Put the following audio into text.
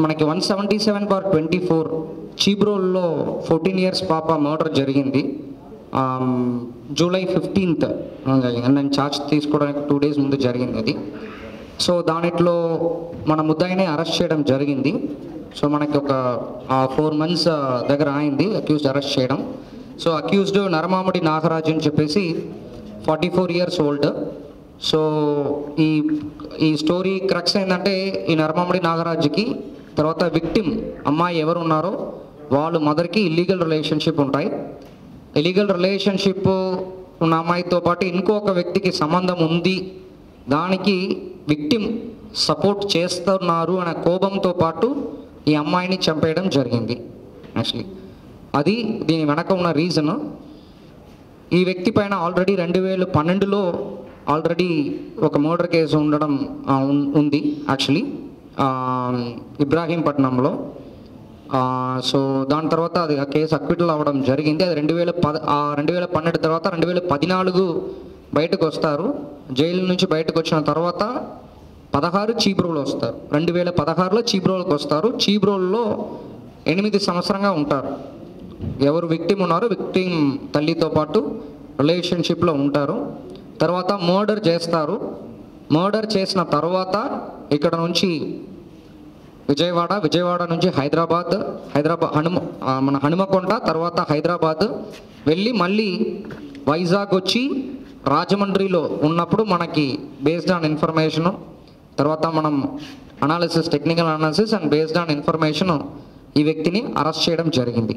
మనకి 177/24 చీబ్రోల్లో 14 years పాప murder జరిగింది. July 15th నేను ఛార్జ్ తీసుకోవడానికి 2 days ముందు జరిగింది అది. సో దానిట్లో మన ముద్దాయిని అరెస్ట్ చేయడం జరిగింది. సో మనకి ఒక 4 months దగ్గర అయింది అక్యూజ్డ్ అరెస్ట్ చేయడం. సో అక్యూజ్డ్ నరమాముడి నాగరాజు అని చెప్పేసి 44 years old. సో ఈ స్టోరీ క్రక్స్ ఏంటంటే ఈ నరమాముడి నాగరాజుకి తర్వాత విక్టిమ్ అమ్మాయి ఎవరు ఉన్నారో వాళ్ళు మదర్కి ఇల్లీగల్ రిలేషన్షిప్ ఉంటాయి. ఇల్లీగల్ రిలేషన్షిప్ ఉన్న అమ్మాయితో పాటు ఇంకొక వ్యక్తికి సంబంధం ఉంది, దానికి విక్టిమ్ సపోర్ట్ చేస్తున్నారు అనే కోపంతో పాటు ఈ అమ్మాయిని చంపేయడం జరిగింది. యాక్చువల్లీ అది దీని వెనక ఉన్న రీజన్. ఈ వ్యక్తి పైన ఆల్రెడీ 2012లో ఆల్రెడీ ఒక మర్డర్ కేసు ఉండడం ఉంది యాక్చువల్లీ ఇబ్రాహీంపట్నంలో. సో దాని తర్వాత అది ఆ కేసు అక్విటల్ అవ్వడం జరిగింది. అది 2012 తర్వాత 2014 బయటకు వస్తారు. జైలు నుంచి బయటకు వచ్చిన తర్వాత 16 చీబ్రోలు వస్తారు. 2016లో చీబ్రోలకు వస్తారు. చీబ్రోల్లో 8 సంవత్సరంగా ఉంటారు. ఎవరు విక్టిమ్ ఉన్నారో విక్టిమ్ తల్లితో పాటు రిలేషన్షిప్లో ఉంటారు. తర్వాత మర్డర్ చేస్తారు. మర్డర్ చేసిన తర్వాత ఇక్కడ నుంచి విజయవాడ నుంచి హైదరాబాద్ మన హనుమకొండ తర్వాత హైదరాబాద్ వెళ్ళి మళ్ళీ వైజాగ్ వచ్చి రాజమండ్రిలో ఉన్నప్పుడు మనకి బేస్డ్ ఆన్ ఇన్ఫర్మేషను తర్వాత మనం technical analysis and based on information ఈ వ్యక్తిని అరెస్ట్ చేయడం జరిగింది.